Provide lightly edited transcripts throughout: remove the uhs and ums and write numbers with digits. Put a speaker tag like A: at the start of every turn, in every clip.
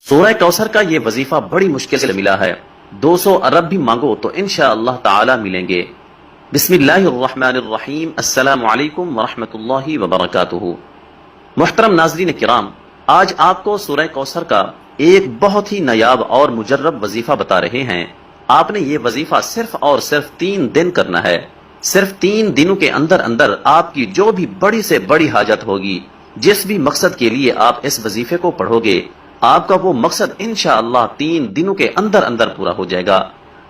A: سورہ کوثر کا یہ وظیفہ بڑی مشکل سے ملا ہے، 200 ارب بھی مانگو تو انشاءاللہ تعالی ملیں گے۔ بسم اللہ الرحمن الرحیم، السلام علیکم ورحمۃ اللہ وبرکاتہ۔ محترم ناظرین کرام، آج آپ کو سورہ کوثر کا ایک بہت ہی نایاب اور مجرب وظیفہ بتا رہے ہیں۔ آپ نے یہ وظیفہ صرف اور صرف 3 دن کرنا ہے۔ صرف 3 دنوں کے اندر اندر آپ کی جو بھی بڑی سے بڑی حاجت ہوگی، جس بھی مقصد کے لیے آپ اس وظیفے کو پڑھو گے، آپ کا وہ مقصد انشاءاللہ 3 دنوں کے اندر اندر پورا ہو جائے گا۔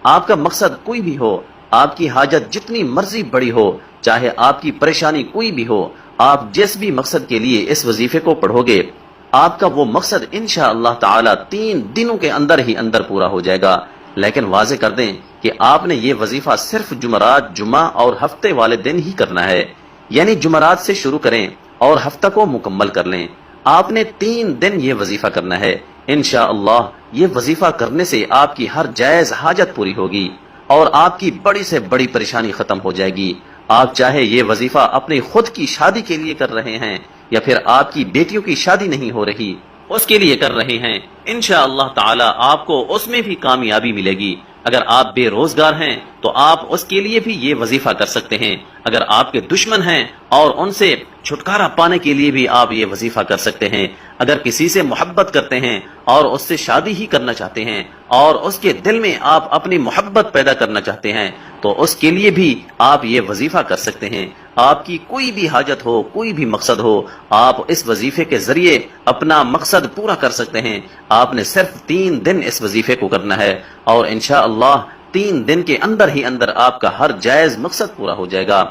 A: آپ کا مقصد کوئی بھی ہو، آپ کی حاجت جتنی مرضی بڑی ہو، چاہے آپ کی پریشانی کوئی بھی ہو، آپ جس بھی مقصد کے لیے اس وظیفے کو پڑھو گے، آپ کا وہ مقصد انشاءاللہ تعالی 3 دنوں کے اندر ہی اندر پورا ہو جائے گا۔ لیکن واضح کر دیں کہ آپ نے یہ وظیفہ صرف جمعرات، جمعہ اور ہفتے والے دن ہی کرنا ہے، یعنی جمعرات سے شروع کریں اور ہفتہ کو مکمل کر لیں۔ آپ نے 3 دن یہ وظیفہ کرنا ہے۔ انشاءاللہ یہ وظیفہ کرنے سے آپ کی ہر جائز حاجت پوری ہوگی اور آپ کی بڑی سے بڑی پریشانی ختم ہو جائے گی۔ آپ چاہے یہ وظیفہ اپنی خود کی شادی کے لیے کر رہے ہیں یا پھر آپ کی بیٹیوں کی شادی نہیں ہو رہی، اس کے لیے کر رہے ہیں، انشاءاللہ تعالی آپ کو اس میں بھی کامیابی ملے گی۔ اگر آپ بے روزگار ہیں تو آپ اس کے لیے بھی یہ وظیفہ کر سکتے ہیں۔ اگر آپ کے دشمن ہیں اور ان سے چھٹکارا پانے کے لیے بھی آپ یہ وظیفہ کر سکتے ہیں۔ اگر کسی سے محبت کرتے ہیں اور اس سے شادی ہی کرنا چاہتے ہیں اور اس کے دل میں آپ اپنی محبت پیدا کرنا چاہتے ہیں تو اس کے لیے بھی آپ یہ وظیفہ کر سکتے ہیں۔ آپ کی کوئی بھی حاجت ہو، کوئی بھی مقصد ہو، آپ اس وظیفے کے ذریعے اپنا مقصد پورا کر سکتے ہیں۔ آپ نے صرف 3 دن اس وظیفے کو کرنا ہے اور انشاءاللہ 3 دن کے اندر ہی اندر آپ کا ہر جائز مقصد پورا ہو جائے گا۔